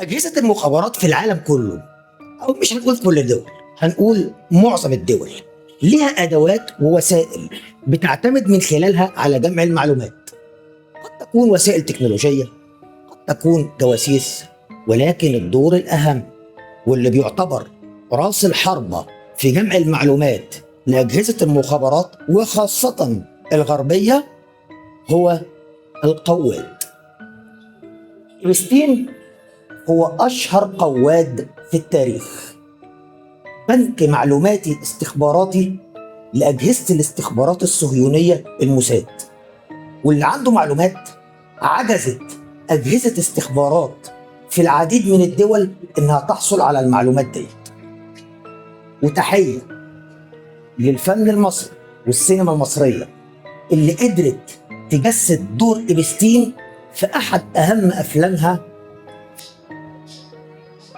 أجهزة المخابرات في العالم كله، أو مش هنقول كل الدول، هنقول معظم الدول، ليها أدوات ووسائل بتعتمد من خلالها على جمع المعلومات. قد تكون وسائل تكنولوجية، قد تكون جواسيس، ولكن الدور الأهم واللي بيعتبر رأس الحربة في جمع المعلومات لأجهزة المخابرات وخاصة الغربية هو القواد. إبستين هو أشهر قواد في التاريخ، بنك معلوماتي استخباراتي لأجهزة الاستخبارات الصهيونية الموساد، واللي عنده معلومات عجزت أجهزة استخبارات في العديد من الدول إنها تحصل على المعلومات دي. وتحية للفن المصري والسينما المصرية اللي قدرت تجسد دور إبستين في أحد أهم أفلامها.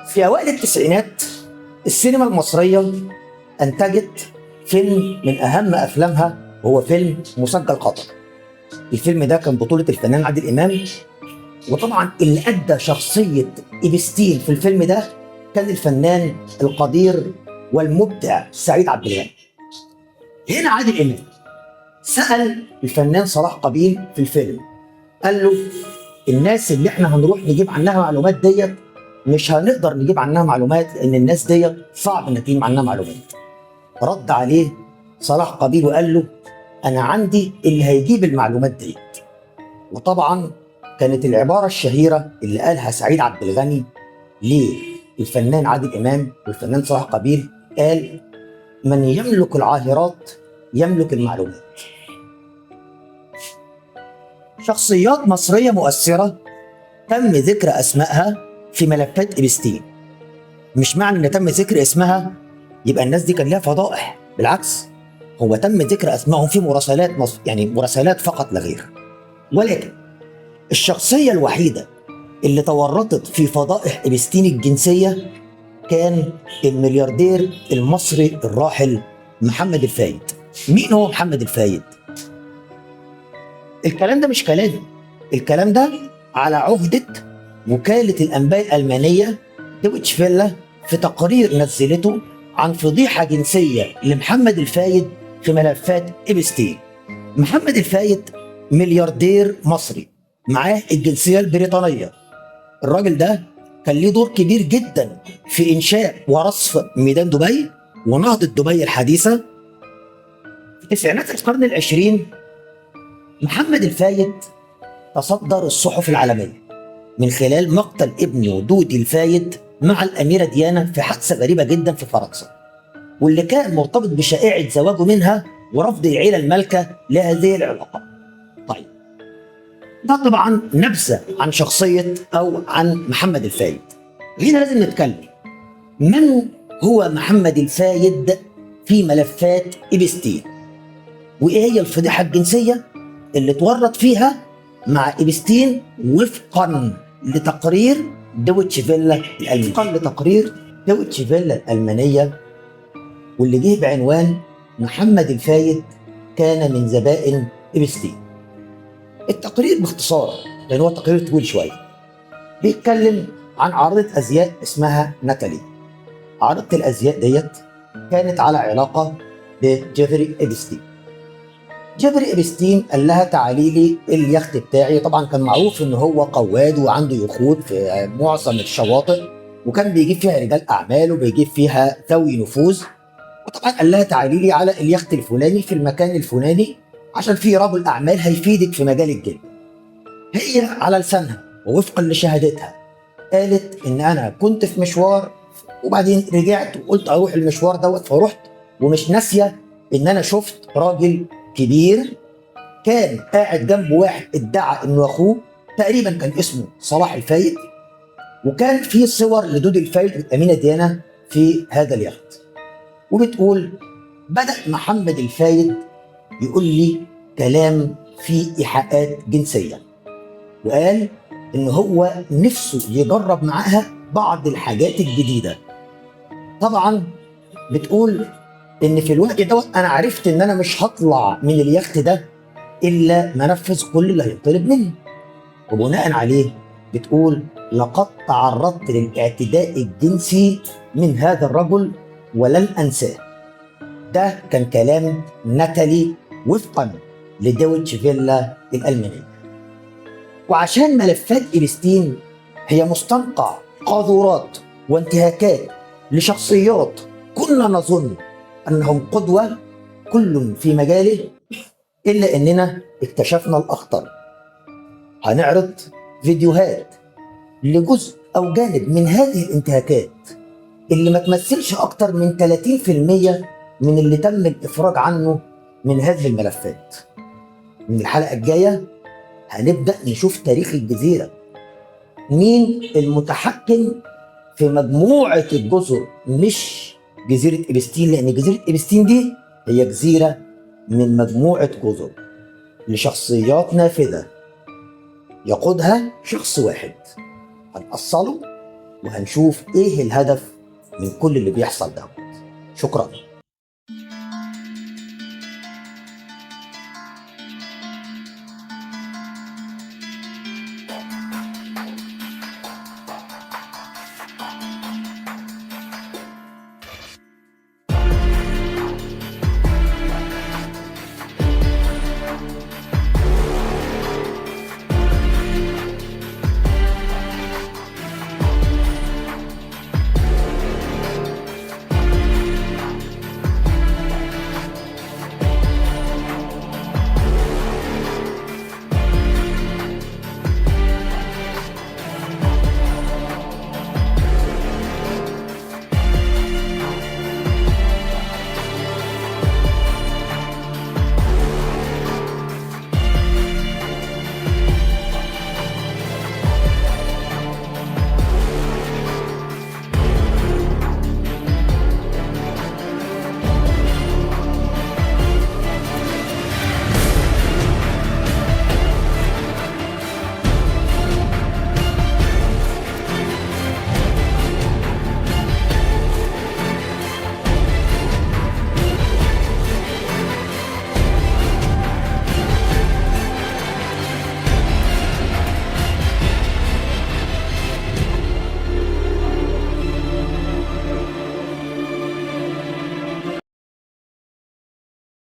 في أوائل التسعينات السينما المصرية أنتجت فيلم من أهم أفلامها، وهو فيلم مسجل خطر. الفيلم ده كان بطولة الفنان عادل إمام، وطبعا اللي أدى شخصية إبستين في الفيلم ده كان الفنان القدير والمبدع سعيد عبد الغني. هنا عادل إمام سأل الفنان صلاح قابيل في الفيلم، قال له الناس اللي احنا هنروح نجيب عنها معلومات ديت مش هنقدر نجيب عنها معلومات، لأن الناس ديت صعب انك تجيب عنها معلومات. رد عليه صلاح قابيل وقال له أنا عندي اللي هيجيب المعلومات ديت. وطبعا كانت العبارة الشهيرة اللي قالها سعيد عبد الغني للفنان عادل إمام والفنان صلاح قابيل، قال من يملك العاهرات يملك المعلومات. شخصيات مصرية مؤثرة تم ذكر أسمائها في ملفات إبستين. مش معنى إن تم ذكر اسمها يبقى الناس دي كان لها فضائح، بالعكس هو تم ذكر أسمائهم في مراسلات يعني مراسلات فقط لا غير. ولكن الشخصية الوحيدة اللي تورطت في فضائح إبستين الجنسية كان الملياردير المصري الراحل محمد الفايد. مين هو محمد الفايد؟ الكلام ده مش كلامي، الكلام ده على عهدة وكالة الأنباء الألمانية دويتش فيلا في تقرير نزلته عن فضيحة جنسية لمحمد الفايد في ملفات إبستين. محمد الفايد ملياردير مصري معاه الجنسية البريطانية. الراجل ده كان ليه دور كبير جدا في إنشاء ورصف ميدان دبي ونهضة دبي الحديثة. في تسعينات القرن العشرين محمد الفايد تصدر الصحف العالمية من خلال مقتل ابنه دودي الفايد مع الأميرة ديانا في حادثة غريبة جدا في فرنسا، واللي كان مرتبط بشائعة زواجه منها ورفض العيلة المالكة لهذه العلاقة. طيب ده طبعا نبذة عن شخصية أو عن محمد الفايد. هنا لازم نتكلم من هو محمد الفايد في ملفات إبستين، وإيه هي الفضيحة الجنسية اللي اتورط فيها مع إبستين وفقا لتقرير دويتش فيلا الألمانية. وفقا لتقرير دويتش فيلا الألمانية واللي جه بعنوان محمد الفايد كان من زبائن إبستين. التقرير باختصار لأن هو تقرير طويل شوية بيتكلم عن عارضة أزياء اسمها ناتالي. عارضة الأزياء ديت كانت على علاقة بجيفري إبستين. جيفري إبستين قال لها تعالي لي اليخت بتاعي. طبعا كان معروف ان هو قواد وعنده يخوت في معظم الشواطئ، وكان بيجيب فيها رجال اعمال وبيجيب فيها ذوي نفوذ. وطبعا قال لها تعالي لي على اليخت الفلاني في المكان الفلاني عشان في رجل اعمال هيفيدك في مجال الجلد. هي على لسانها ووفقا لشهادتها قالت ان انا كنت في مشوار وبعدين رجعت وقلت اروح المشوار دوت، فرحت ومش ناسيه ان انا شفت راجل كبير كان قاعد جنب واحد ادعى انه اخوه، تقريبا كان اسمه صلاح الفايد، وكان في صور لدودي الفايد والامينه ديانا في هذا اليخت. وبتقول بدأ محمد الفايد يقول لي كلام فيه إيحاءات جنسية، وقال إن هو نفسه يجرب معاها بعض الحاجات الجديدة. طبعا بتقول إن في الوقت دوت أنا عرفت إن أنا مش هطلع من اليخت ده إلا ما أنفذ كل اللي هيطلب مني. وبناء عليه بتقول لقد تعرضت للاعتداء الجنسي من هذا الرجل ولن أنساه. ده كان كلام ناتالي وفقا لدويتش فيلا الألمانية. وعشان ملفات إبستين هي مستنقع قاذورات وانتهاكات لشخصيات كنا نظن أنهم قدوة كل في مجاله، إلا أننا اكتشفنا الأخطر. هنعرض فيديوهات لجزء أو جانب من هذه الانتهاكات اللي ما تمثلش أكتر من 30% من اللي تم الإفراج عنه من هذه الملفات. من الحلقة الجاية هنبدأ نشوف تاريخ الجزيرة، مين المتحكم في مجموعة الجزر، مش جزيرة إبستين، لأن جزيرة إبستين دي هي جزيرة من مجموعة جزر لشخصيات نافذة يقودها شخص واحد. هنأصله وهنشوف إيه الهدف من كل اللي بيحصل ده. شكرا.